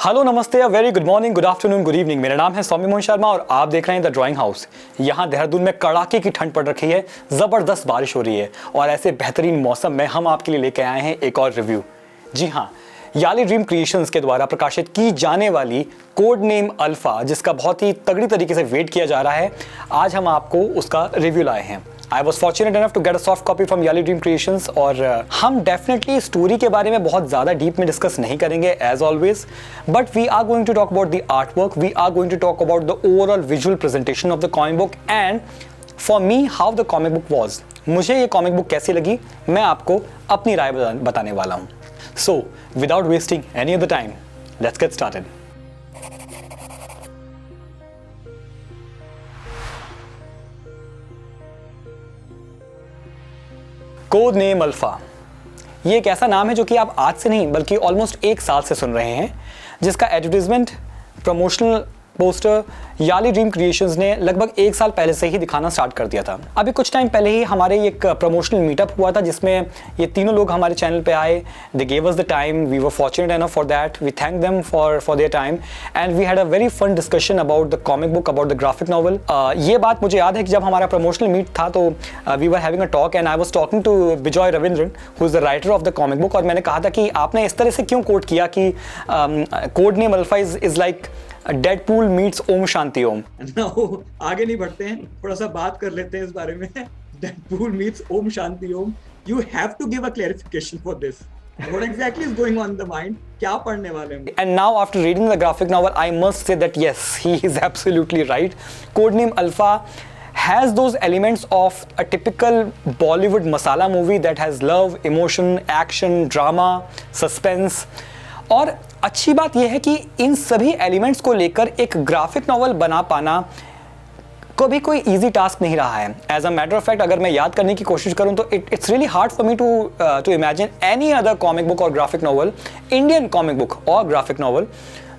Hello नमस्ते, very good morning, good afternoon, good evening. मेरा नाम है सौम्य मोहन शर्मा और आप देख रहे हैं द ड्राइंग हाउस। यहाँ देहरादून में कड़ाके की ठंड पड़ रखी है, ज़बरदस्त बारिश हो रही है और ऐसे बेहतरीन मौसम में हम आपके लिए लेके आए हैं एक और रिव्यू। जी हाँ, याली ड्रीम क्रिएशंस के द्वारा प्रकाशित की जाने वाली कोड नेम अल्फा, जिसका बहुत ही तगड़ी तरीके से वेट किया जा रहा है, आज हम आपको उसका रिव्यू लाए हैं। I was fortunate enough to get a soft copy from Yali Dream Creations और हम डेफिनेटली स्टोरी के बारे में बहुत ज़्यादा डीप में डिस्कस नहीं करेंगे as always, but we are going to talk about the art work, we are going to talk about the overall visual presentation of the comic book and for me how the comic book was. मुझे ये comic book कैसी लगी, मैं आपको अपनी राय बताने वाला हूँ। So without wasting any of the time, let's get started. Code name alpha, ये एक ऐसा नाम है जो कि आप आज से नहीं बल्कि ऑलमोस्ट एक साल से सुन रहे हैं, जिसका advertisement, promotional poster Yali dream creations ने लगभग एक साल पहले से ही दिखाना स्टार्ट कर दिया था। अभी कुछ टाइम पहले ही हमारे एक प्रमोशनल मीटअप हुआ था जिसमें ये तीनों लोग हमारे चैनल पे आए। They gave us the time, we were fortunate enough for that, we thank them for their time and we had a very fun discussion about the comic book, about the graphic novel. ये बात मुझे याद है कि जब हमारा promotional meet था तो we were having a talk and I was talking to Bijoy Ravindran who is the writer of the comic book, और मैंने कहा था कि आपने इस तरह से क्यों कोट किया कि code name alpha is like Deadpool meets Om Shanti Om. आगे नहीं बढ़ते हैं, थोड़ा सा बात कर लेते हैं इस बारे में। Deadpool meets Om Shanti Om, you have to give a clarification for this. What exactly is going on in the mind? क्या पढ़ने वाले हैं? And now after reading the graphic novel, I must say that yes, he is absolutely right. Codename Alpha has those elements of a typical Bollywood masala movie that has love, emotion, action, drama, suspense. और अच्छी बात यह है कि इन सभी elements को लेकर एक ग्राफिक नॉवल बना पाना कभी कोई इजी टास्क नहीं रहा है। As a matter of fact, अगर मैं याद करने की कोशिश करूं तो it's really hard for me to imagine any other comic book और graphic novel, Indian comic book और ग्राफिक नॉवल,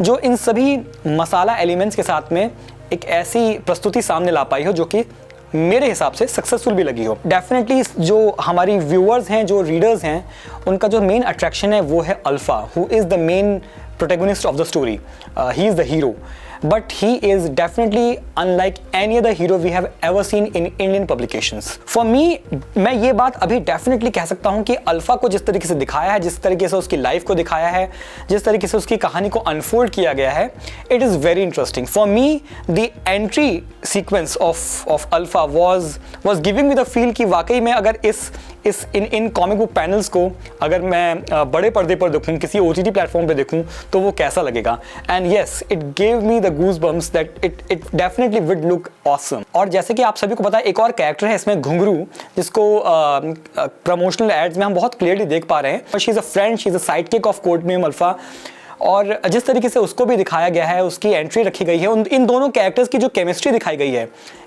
जो इन सभी मसाला एलिमेंट्स के साथ में एक ऐसी प्रस्तुति सामने ला पाई हो जो कि मेरे हिसाब से सक्सेसफुल भी लगी हो। डेफिनेटली जो हमारी व्यूअर्स हैं, जो रीडर्स हैं, उनका जो मेन अट्रैक्शन है वो है alpha, who is the main protagonist of the story. He is the hero, but he is definitely unlike any other hero we have ever seen in Indian publications. For me, मैं ये बात अभी definitely कह सकता हूँ कि alpha को जिस तरीके से दिखाया है, जिस तरीके से उसकी लाइफ को दिखाया है, जिस तरीके से उसकी कहानी को अनफोल्ड किया गया है, it is very interesting. For me, the entry sequence of Alpha was giving me the feel कि वाकई में अगर इन कॉमिक बुक पैनल्स को अगर मैं बड़े पर्दे पर देखूँ, किसी OTT प्लेटफॉर्म पे देखूँ, तो वो कैसा लगेगा। And yes, it gave me the goosebumps that it definitely would look awesome. और जैसे कि आप सभी को पता है, एक और कैरेक्टर है इसमें, घुंघरू, जिसको प्रमोशनल एड्स में हम बहुत क्लियरली देख पा रहे हैं। She is a friend, she is a side kick off code name alpha, और जिस तरीके से उसको भी दिखाया गया है, उसकी एंट्री रखी गई है, इन दोनों कैरेक्टर्स की जो केमिस्ट्री दिखाई गई है,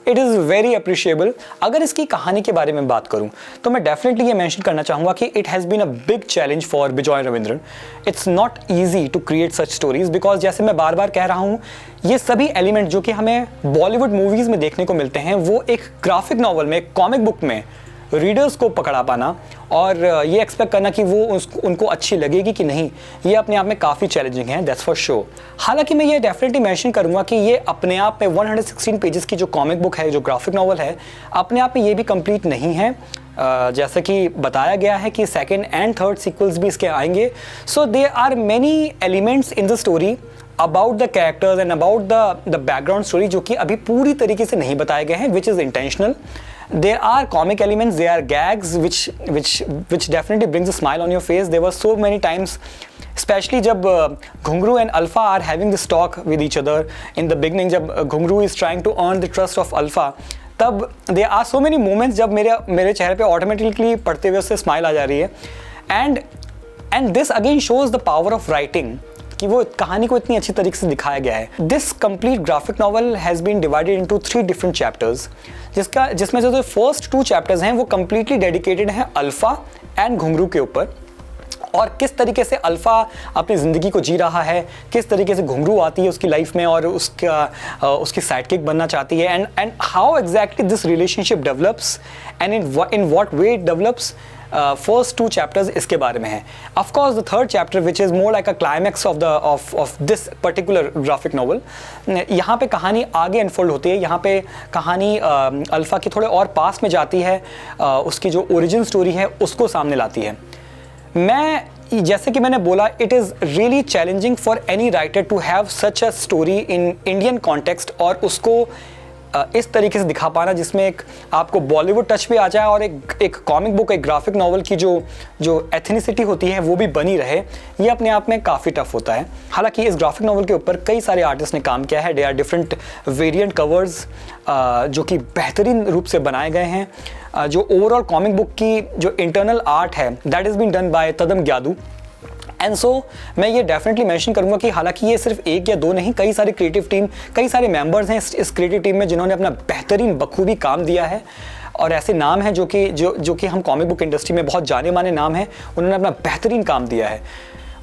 इट इज़ वेरी अप्रिशिएबल। अगर इसकी कहानी के बारे में बात करूं तो मैं डेफिनेटली ये मेंशन करना चाहूँगा कि it has been a big challenge for Bijoy Ravindran. It's not easy to create such stories, because जैसे मैं बार बार कह रहा हूँ, ये सभी एलिमेंट जो कि हमें बॉलीवुड मूवीज़ में देखने को मिलते हैं, वो एक ग्राफिक नॉवल में, कॉमिक बुक में रीडर्स को पकड़ा पाना और ये एक्सपेक्ट करना कि वो उनको अच्छी लगेगी कि नहीं, ये अपने आप में काफ़ी चैलेंजिंग है, दैट्स फॉर श्योर। हालांकि मैं ये डेफिनेटली मेंशन करूंगा कि ये अपने आप में 116 पेजेस की जो कॉमिक बुक है, जो ग्राफिक नॉवल है, अपने आप में ये भी कंप्लीट नहीं है। जैसा कि बताया गया है कि सेकेंड एंड थर्ड सीक्वल्स भी इसके आएंगे। So there are many elements in the story about the characters and about the background story जो कि अभी पूरी तरीके से नहीं बताए गए हैं, which is intentional. There are comic elements, there are gags which definitely brings a smile on your face. There were so many times, especially जब घुंघरू and Alpha are having this talk with each other in the beginning, जब घुंघरू is trying to earn the trust of Alpha, तब there are so many moments जब मेरे चेहरे पे automatically पढ़ते हुए उससे smile आ जा रही है. And this again shows the power of writing, कि वो कहानी को इतनी अच्छी तरीके से दिखाया गया है. This complete graphic novel has been divided into 3 different chapters, जिसमें जो फर्स्ट 2 चैप्टर्स हैं वो कम्प्लीटली डेडिकेटेड हैं अल्फा एंड घुंघरू के ऊपर, और किस तरीके से अल्फा अपनी ज़िंदगी को जी रहा है, किस तरीके से घुंघरू आती है उसकी लाइफ में और उसकी साइडकिक बनना चाहती है, and how exactly this relationship develops and in what way it develops. First 2 chapters इसके बारे में है. Of course the third chapter which is more like a climax of this particular graphic novel, यहाँ पे कहानी आगे अनफोल्ड होती है. यहाँ पे कहानी अल्फ़ा की थोड़े और पास में जाती है, उसकी जो ओरिजिन स्टोरी है उसको सामने लाती है. जैसे कि मैंने बोला, it is really challenging for any writer to have such a story in Indian context और उसको इस तरीके से दिखा पाना जिसमें एक आपको बॉलीवुड टच भी आ जाए और एक कॉमिक बुक, एक ग्राफिक नॉवल की जो एथनिसिटी होती है वो भी बनी रहे. ये अपने आप में काफ़ी टफ होता है. हालांकि इस ग्राफिक नॉवल के ऊपर कई सारे आर्टिस्ट ने काम किया है. They are different variant covers जो कि बेहतरीन रूप से बनाए गए हैं. जो ओवरऑल कॉमिक बुक की जो इंटरनल आर्ट है that is been done by Tadam Gyadu. And so मैं ये डेफिनेटली मेंशन करूंगा कि हालांकि ये सिर्फ 1 या 2 नहीं, कई सारी क्रिएटिव टीम, कई सारे मेंबर्स हैं इस क्रिएटिव टीम में जिन्होंने अपना बेहतरीन बखूबी काम दिया है. और ऐसे नाम हैं जो कि हम कॉमिक बुक इंडस्ट्री में बहुत जाने माने नाम हैं, उन्होंने अपना बेहतरीन काम दिया है.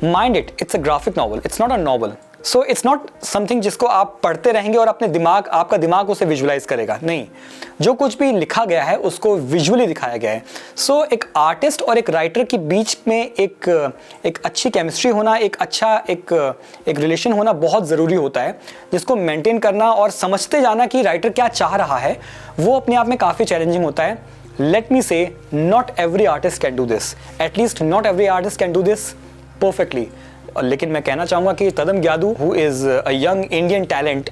Mind it, it's a graphic novel, it's not a novel. So it's not something जिसको आप पढ़ते रहेंगे और आपका दिमाग उसे विजुलाइज करेगा. नहीं, जो कुछ भी लिखा गया है उसको विजुअली दिखाया गया है. सो एक आर्टिस्ट और एक राइटर के बीच में एक अच्छी केमिस्ट्री होना, एक रिलेशन होना बहुत ज़रूरी होता है, जिसको मेंटेन करना और समझते जाना कि राइटर क्या चाह रहा है, वो अपने आप में काफ़ी चैलेंजिंग होता है. Let me say, not every artist can do this. At least not every artist can do this perfectly. लेकिन मैं कहना चाहूँगा कि Tadam Gyadu, who is a young Indian talent,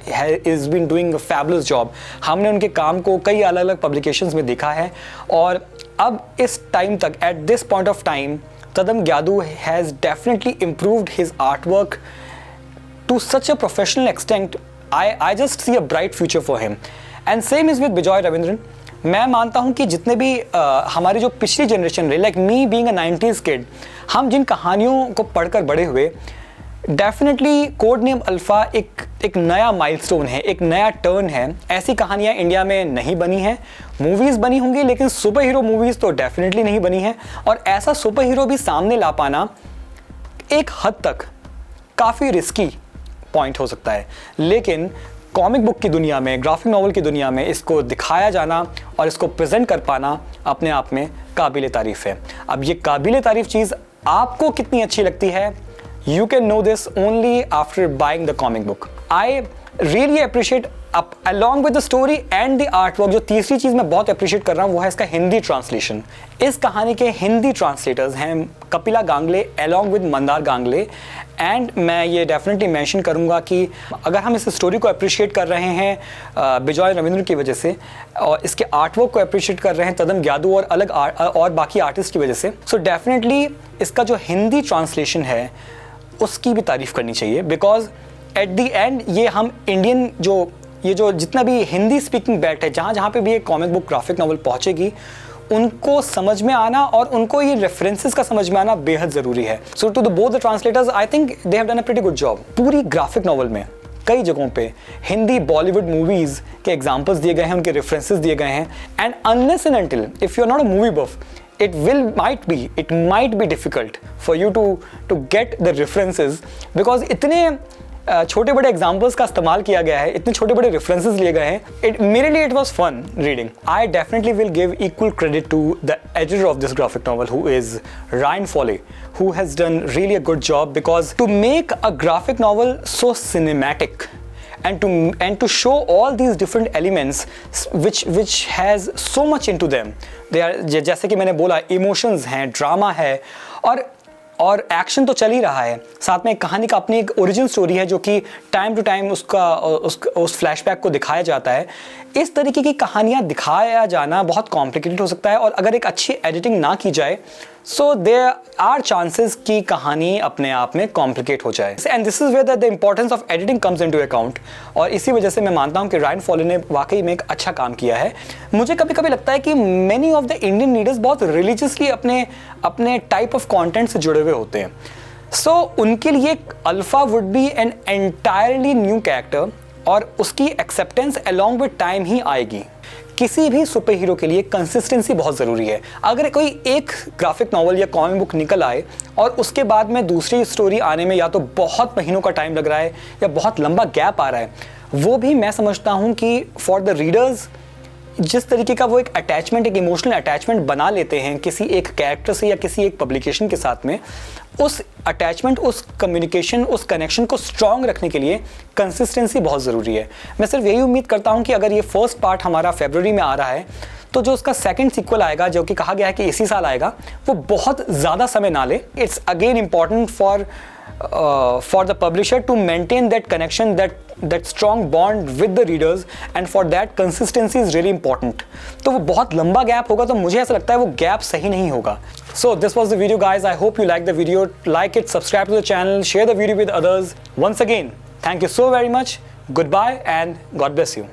is been doing a fabulous job. हमने उनके काम को कई अलग अलग पब्लिकेशंस में देखा है और अब इस टाइम तक, at this point of time, Tadam Gyadu has definitely improved his art work to such a professional extent. I just see a bright future for him. And same is with Bijoy Ravindran. मैं मानता हूँ कि जितने भी हमारी जो पिछली जनरेशन रही, like me being a 90s kid, हम जिन कहानियों को पढ़कर बड़े हुए, डेफिनेटली कोड नेम अल्फ़ा एक नया माइलस्टोन है, एक नया टर्न है. ऐसी कहानियाँ इंडिया में नहीं बनी हैं. मूवीज़ बनी होंगी लेकिन सुपर हीरो मूवीज़ तो डेफिनेटली नहीं बनी हैं. और ऐसा सुपर हीरो भी सामने ला पाना एक हद तक काफ़ी रिस्की पॉइंट हो सकता है. लेकिन कॉमिक बुक की दुनिया में, ग्राफिक नॉवल की दुनिया में इसको दिखाया जाना और इसको प्रेजेंट कर पाना अपने आप में काबिल तारीफ़ है. अब ये काबिल तारीफ़ चीज़ आपको कितनी अच्छी लगती है, you can know this only after buying the comic book. I really appreciate along with the story and the art work, जो तीसरी चीज़ मैं बहुत अप्रिशिएट कर रहा हूँ वो है इसका हिंदी ट्रांसलेशन. इस कहानी के हिंदी ट्रांसलेटर्स हैं Kapila Gangle along with Mandar Gangle. And मैं ये डेफिनेटली मेंशन करूँगा कि अगर हम इस स्टोरी को अप्रिशिएट कर रहे हैं बिजॉय रविंद्र की वजह से और इसके आर्ट वर्क को अप्रिशिएट कर रहे हैं तदम ग्यादू और बाकी आर्टिस्ट की वजह से, सो डेफिनेटली इसका जो हिंदी ट्रांसलेशन है उसकी भी तारीफ़ करनी चाहिए. बिकॉज एट दी एंड ये हम इंडियन जो जितना भी हिंदी स्पीकिंग बेल्ट है, जहाँ पे भी एक कॉमिक बुक ग्राफिक नॉवल पहुँचेगी, उनको समझ में आना और उनको ये रेफरेंसेस का समझ में आना बेहद ज़रूरी है. So to the both the translators, I think they have done a pretty good job. पूरी ग्राफिक नॉवल में कई जगहों पे हिंदी बॉलीवुड मूवीज़ के एग्जाम्पल्स दिए गए हैं, उनके रेफरेंसेस दिए गए हैं. And unless and until if you are not a movie buff, it might be difficult for you to get the references, because इतने छोटे बड़े एग्जाम्पल्स का इस्तेमाल किया गया है, इतने छोटे बड़े रेफरेंसेस लिए गए हैं. मेरे लिए it was fun reading. I definitely will give equal credit to the editor of this graphic novel, who is Ryan Foley, who has done really a good job, because to make a graphic novel so cinematic and to show all these different elements which has so much into them, they are, जैसे कि मैंने बोला, emotions हैं, drama है और action तो चल ही रहा है, साथ में कहानी का अपनी एक ओरिजिन स्टोरी है जो कि टाइम टू टाइम उस फ्लैशबैक को दिखाया जाता है. इस तरीके की कहानियाँ दिखाया जाना बहुत कॉम्प्लिकेटेड हो सकता है और अगर एक अच्छी एडिटिंग ना की जाए, सो देयर आर चांसेस कि कहानी अपने आप में कॉम्प्लिकेट हो जाए. And this is where the importance of editing comes into account. और इसी वजह से मैं मानता हूँ कि रायन फॉले ने वाकई में एक अच्छा काम किया है. मुझे कभी कभी लगता है कि many of the Indian readers बहुत रिलीजियसली अपने टाइप ऑफ कॉन्टेंट से जुड़े हुए होते हैं. सो उनके लिए alpha would be an entirely new character और उसकी एक्सेप्टेंस अलॉन्ग विद टाइम ही आएगी. किसी भी सुपर हीरो के लिए कंसिस्टेंसी बहुत ज़रूरी है. अगर कोई एक ग्राफिक नॉवल या कॉमिक बुक निकल आए और उसके बाद में दूसरी स्टोरी आने में या तो बहुत महीनों का टाइम लग रहा है या बहुत लंबा गैप आ रहा है, वो भी मैं समझता हूँ कि फॉर द रीडर्स जिस तरीके का वो एक अटैचमेंट, एक इमोशनल अटैचमेंट बना लेते हैं किसी एक कैरेक्टर से या किसी एक पब्लिकेशन के साथ में, उस अटैचमेंट, उस कम्युनिकेशन, उस कनेक्शन को स्ट्रॉन्ग रखने के लिए कंसिस्टेंसी बहुत ज़रूरी है। मैं सिर्फ यही उम्मीद करता हूँ कि अगर ये फर्स्ट पार्ट हमारा फरवरी में आ रहा है, तो जो उसका सेकंड सीक्वल आएगा, जो कि कहा गया है कि इसी साल आएगा, वो बहुत ज़्यादा समय ना ले। It's again important for the publisher to maintain that connection, that strong bond with the readers, and for that consistency is really important. तो वो बहुत लंबा गैप होगा, तो मुझे ऐसा लगता है वो गैप सही नहीं होगा। So this was the video, guys. I hope you liked the video. Like it, subscribe to the channel, share the video with others. Once again, thank you so very much. Goodbye and God bless you.